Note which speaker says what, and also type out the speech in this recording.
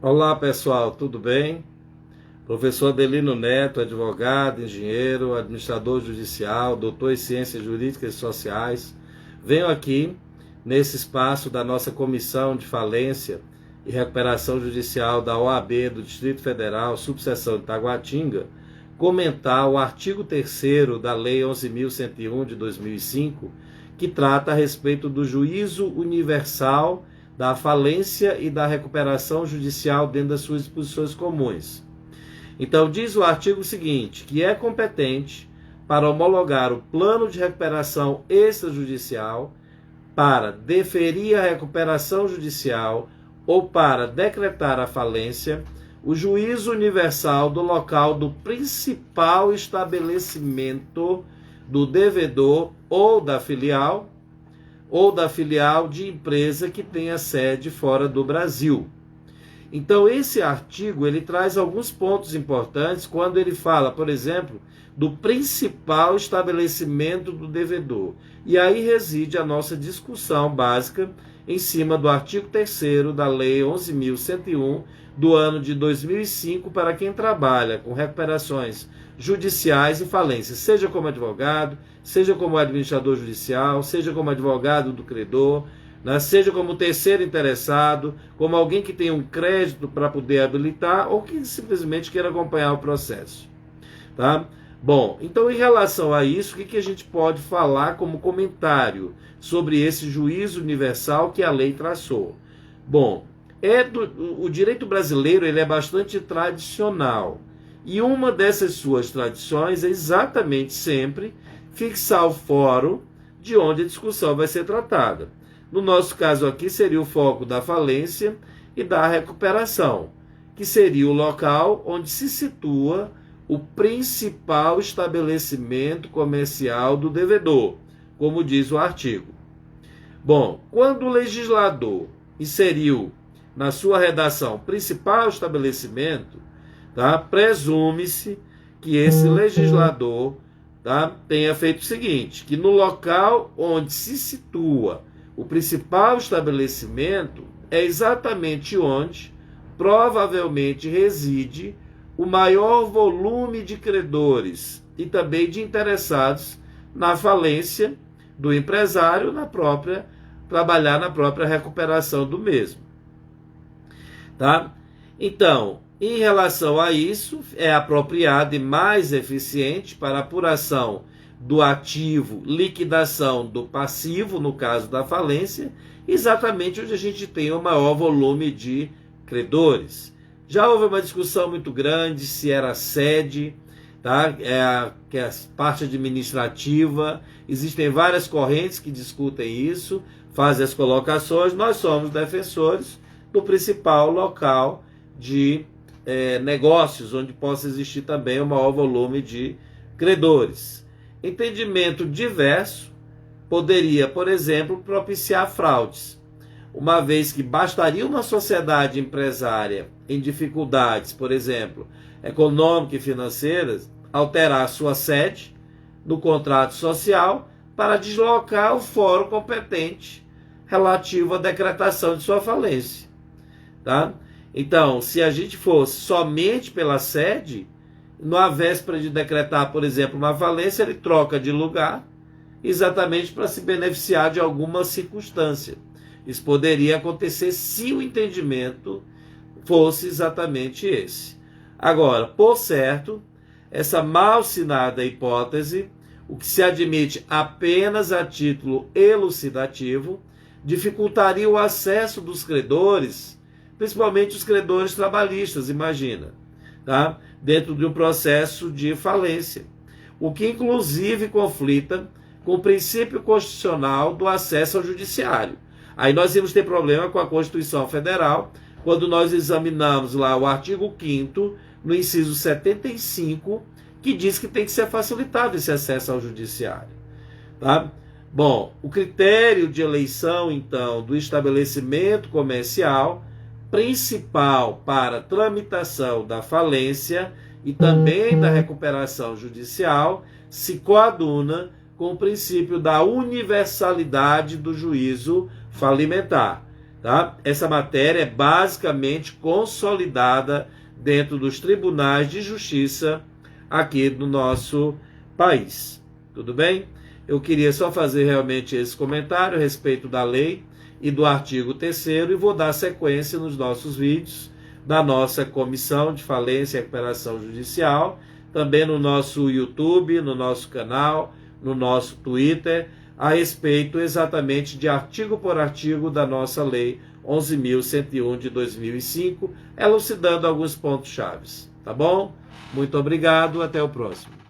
Speaker 1: Olá pessoal, tudo bem? Professor Adelino Neto, advogado, engenheiro, administrador judicial, doutor em ciências jurídicas e sociais. Venho aqui, nesse espaço da nossa Comissão de Falência e Recuperação Judicial da OAB do Distrito Federal, subseção de Taguatinga, comentar o artigo 3º da Lei 11.101 de 2005, que trata a respeito do juízo universal da falência e da recuperação judicial dentro das suas disposições comuns. Então, diz o artigo seguinte, que é competente para homologar o plano de recuperação extrajudicial, para deferir a recuperação judicial ou para decretar a falência, o juízo universal do local do principal estabelecimento do devedor ou da filial de empresa que tenha sede fora do Brasil. Então, esse artigo ele traz alguns pontos importantes quando ele fala, por exemplo, do principal estabelecimento do devedor. E aí reside a nossa discussão básica em cima do artigo 3º da Lei 11.101 do ano de 2005 para quem trabalha com recuperações judiciais e falências, seja como advogado, seja como administrador judicial, seja como advogado do credor, né, seja como terceiro interessado, como alguém que tem um crédito para poder habilitar ou que simplesmente queira acompanhar o processo. Tá? Bom, então em relação a isso, o que a gente pode falar como comentário sobre esse juízo universal que a lei traçou? Bom, o direito brasileiro ele é bastante tradicional e uma dessas suas tradições é exatamente sempre fixar o fórum de onde a discussão vai ser tratada. No nosso caso aqui seria o foco da falência e da recuperação, que seria o local onde se situa o principal estabelecimento comercial do devedor, como diz o artigo. Bom, quando o legislador inseriu na sua redação principal estabelecimento, tá, presume-se que esse legislador, tá, tenha feito o seguinte, que no local onde se situa o principal estabelecimento é exatamente onde provavelmente reside o maior volume de credores e também de interessados na falência do empresário, trabalhar na própria recuperação do mesmo. Tá? Então, em relação a isso, é apropriado e mais eficiente para apuração do ativo, liquidação do passivo, no caso da falência, exatamente onde a gente tem o maior volume de credores. Já houve uma discussão muito grande se era sede, tá? Que é a parte administrativa, existem várias correntes que discutem isso, fazem as colocações, nós somos defensores do principal local de negócios, onde possa existir também o maior volume de credores. Entendimento diverso poderia, por exemplo, propiciar fraudes, uma vez que bastaria uma sociedade empresária em dificuldades, por exemplo, econômicas e financeiras, alterar sua sede no contrato social para deslocar o fórum competente relativo à decretação de sua falência. Tá? Então, se a gente fosse somente pela sede, na véspera de decretar, por exemplo, uma falência, ele troca de lugar exatamente para se beneficiar de alguma circunstância. Isso poderia acontecer se o entendimento fosse exatamente esse. Agora, por certo, essa mal-sinada hipótese, o que se admite apenas a título elucidativo, dificultaria o acesso dos credores, principalmente os credores trabalhistas, imagina, tá? Dentro de um processo de falência, o que inclusive conflita com o princípio constitucional do acesso ao judiciário. Aí nós íamos ter problema com a Constituição Federal, quando nós examinamos lá o artigo 5º, no inciso 75, que diz que tem que ser facilitado esse acesso ao judiciário. Tá? Bom, o critério de eleição, então, do estabelecimento comercial principal para tramitação da falência e também da recuperação judicial se coaduna com o princípio da universalidade do juízo falimentar, Tá? Essa matéria é basicamente consolidada dentro dos tribunais de justiça aqui do nosso país. Tudo bem? Eu queria só fazer realmente esse comentário a respeito da lei e do artigo 3º e vou dar sequência nos nossos vídeos da nossa Comissão de Falência e Recuperação Judicial, também no nosso YouTube, no nosso canal, no nosso Twitter, a respeito exatamente de artigo por artigo da nossa Lei 11.101 de 2005, elucidando alguns pontos chaves. Tá bom? Muito obrigado, até o próximo.